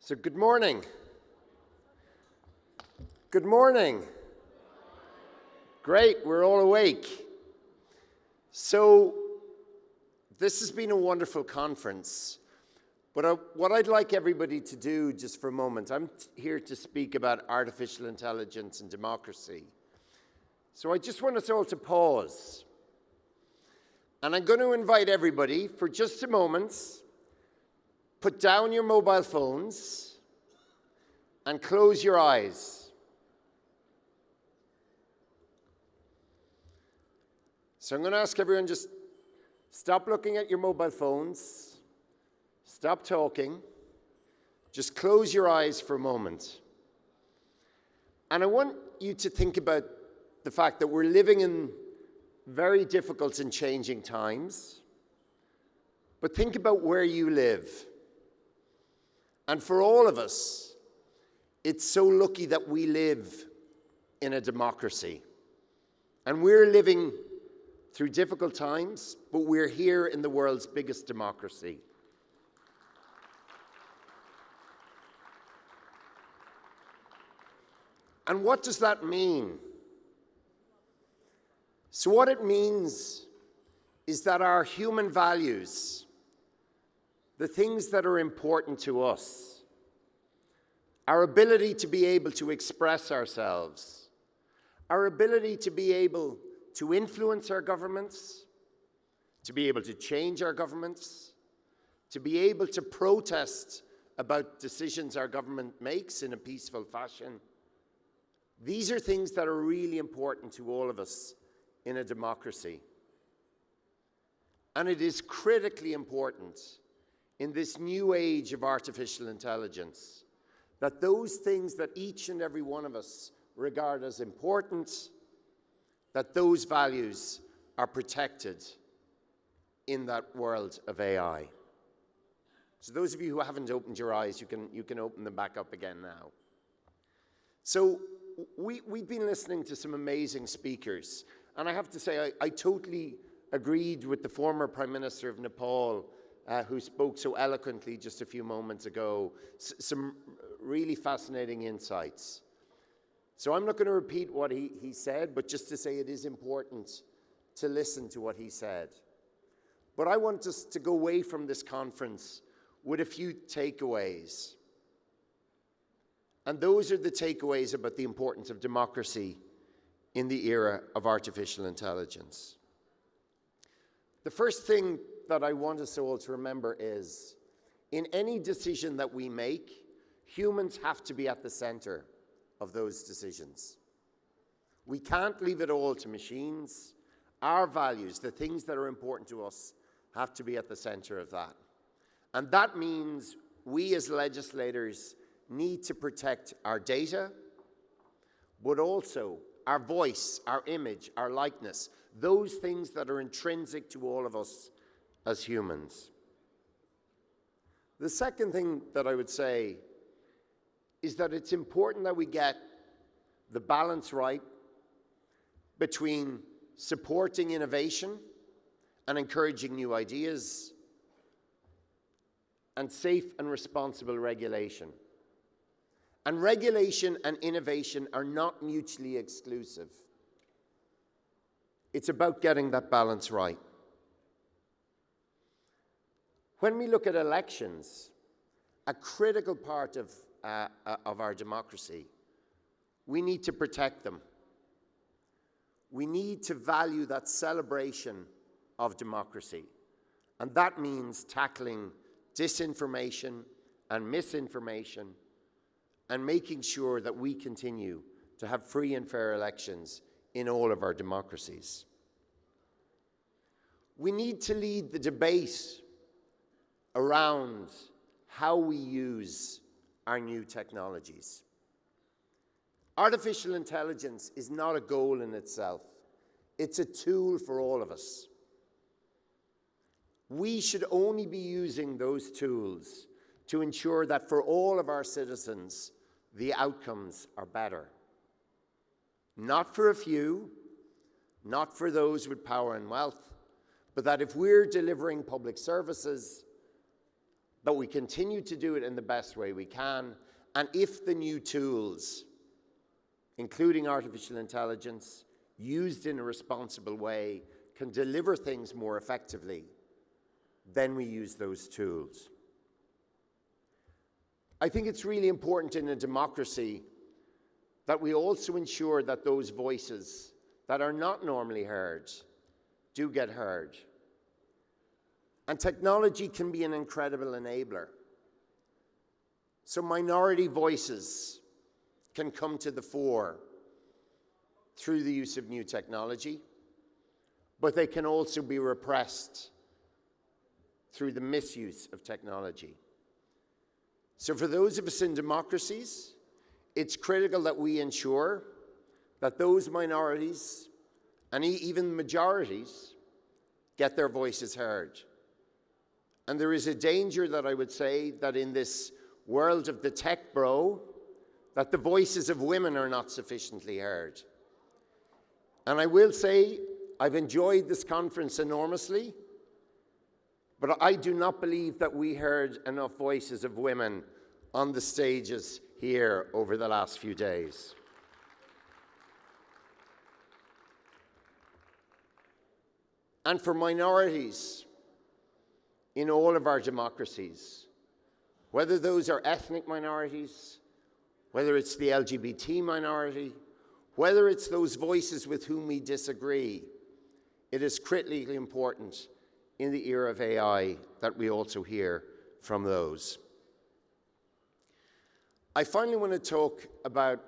So good morning. Good morning. Great, we're all awake. So this has been a wonderful conference, but what I'd like everybody to do just for a moment, I'm here to speak about artificial intelligence and democracy. So I just want us all to pause. And I'm going to invite everybody for just a moment, put down your mobile phones and close your eyes. So I'm going to ask everyone, just stop looking at your mobile phones, stop talking, just close your eyes for a moment. And I want you to think about the fact that we're living in very difficult and changing times, but think about where you live. And for all of us, it's so lucky that we live in a democracy. And we're living through difficult times, but we're here in the world's biggest democracy. And what does that mean? So what it means is that our human values, the things that are important to us, our ability to be able to express ourselves, our ability to be able to influence our governments, to be able to change our governments, to be able to protest about decisions our government makes in a peaceful fashion. These are things that are really important to all of us in a democracy. And it is critically important in this new age of artificial intelligence that those things that each and every one of us regard as important, that those values are protected in that world of AI. So those of you who haven't opened your eyes, you can open them back up again now. So we've been listening to some amazing speakers, and I have to say I totally agreed with the former Prime Minister of Nepal, who spoke so eloquently just a few moments ago. Some really fascinating insights. So I'm not going to repeat what he said, but just to say it is important to listen to what he said. But I want us to go away from this conference with a few takeaways. And those are the takeaways about the importance of democracy in the era of artificial intelligence. The first thing that I want us all to remember is, in any decision that we make, humans have to be at the center of those decisions. We can't leave it all to machines. Our values, the things that are important to us, have to be at the center of that. And that means we as legislators need to protect our data, but also our voice, our image, our likeness, those things that are intrinsic to all of us as humans. The second thing that I would say is that it's important that we get the balance right between supporting innovation and encouraging new ideas and safe and responsible regulation. And regulation and innovation are not mutually exclusive. It's about getting that balance right. When we look at elections, a critical part of our democracy, we need to protect them. We need to value that celebration of democracy. And that means tackling disinformation and misinformation and making sure that we continue to have free and fair elections in all of our democracies. We need to lead the debate around how we use our new technologies. Artificial intelligence is not a goal in itself. It's a tool for all of us. We should only be using those tools to ensure that for all of our citizens, the outcomes are better. Not for a few, not for those with power and wealth, but that if we're delivering public services, that we continue to do it in the best way we can, and if the new tools, including artificial intelligence, used in a responsible way, can deliver things more effectively, then we use those tools. I think it's really important in a democracy that we also ensure that those voices that are not normally heard do get heard. And technology can be an incredible enabler. So minority voices can come to the fore through the use of new technology, but they can also be repressed through the misuse of technology. So for those of us in democracies, it's critical that we ensure that those minorities and even majorities get their voices heard. And there is a danger that I would say that in this world of the tech bro, that the voices of women are not sufficiently heard. And I will say, I've enjoyed this conference enormously, but I do not believe that we heard enough voices of women on the stages here over the last few days. And for minorities in all of our democracies, whether those are ethnic minorities, whether it's the LGBT minority, whether it's those voices with whom we disagree, it is critically important in the era of AI that we also hear from those. I finally want to talk about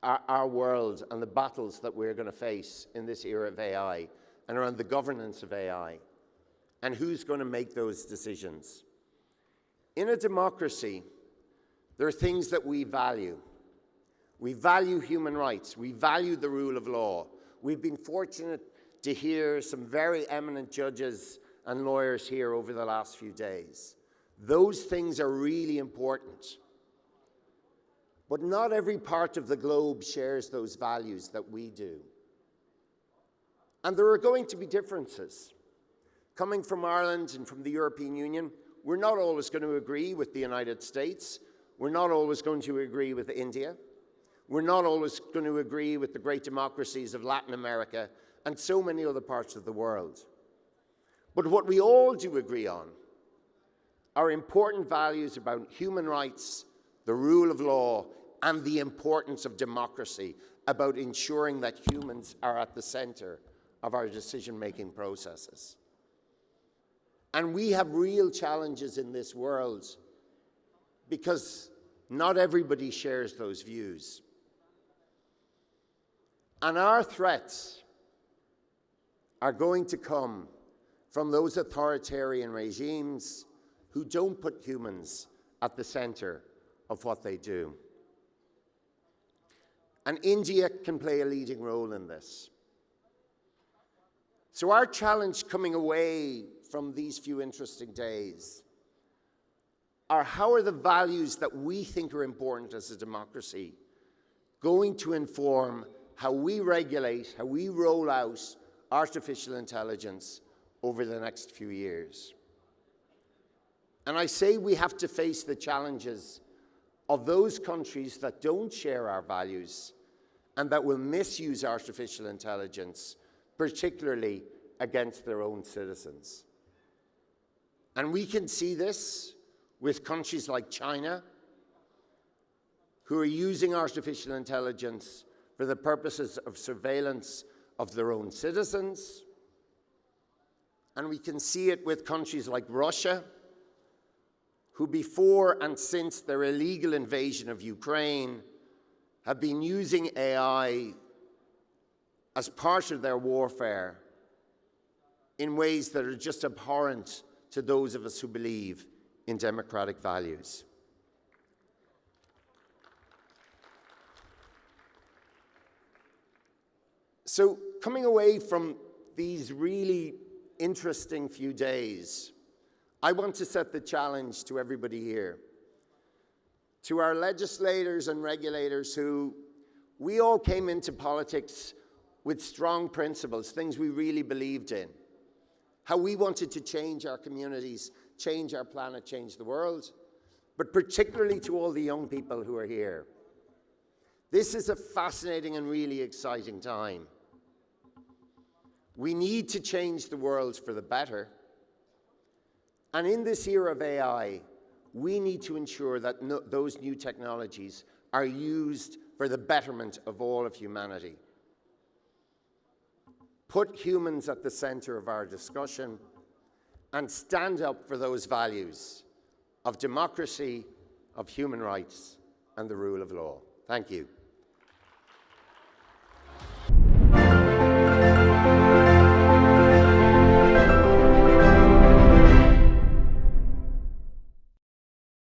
our world and the battles that we're going to face in this era of AI and around the governance of AI and who's going to make those decisions. In a democracy, there are things that we value. We value human rights. We value the rule of law. We've been fortunate to hear some very eminent judges and lawyers here over the last few days. Those things are really important. But not every part of the globe shares those values that we do. And there are going to be differences. Coming from Ireland and from the European Union, we're not always going to agree with the United States. We're not always going to agree with India. We're not always going to agree with the great democracies of Latin America and so many other parts of the world. But what we all do agree on are important values about human rights, the rule of law, and the importance of democracy, about ensuring that humans are at the center of our decision-making processes. And we have real challenges in this world because not everybody shares those views. And our threats are going to come from those authoritarian regimes who don't put humans at the center of what they do. And India can play a leading role in this. So our challenge coming away from these few interesting days are how are the values that we think are important as a democracy going to inform how we regulate, how we roll out artificial intelligence over the next few years. And I say we have to face the challenges of those countries that don't share our values and that will misuse artificial intelligence, particularly against their own citizens. And we can see this with countries like China, who are using artificial intelligence for the purposes of surveillance of their own citizens. And we can see it with countries like Russia, who before and since their illegal invasion of Ukraine have been using AI as part of their warfare in ways that are just abhorrent to those of us who believe in democratic values. So coming away from these really interesting few days, I want to set the challenge to everybody here, to our legislators and regulators who we all came into politics with strong principles, things we really believed in, how we wanted to change our communities change our planet, change the world, but particularly to all the young people who are here. This is a fascinating and really exciting time. We need to change the world for the better. And in this era of AI, we need to ensure that those new technologies are used for the betterment of all of humanity. Put humans at the center of our discussion and stand up for those values of democracy, of human rights, and the rule of law. Thank you.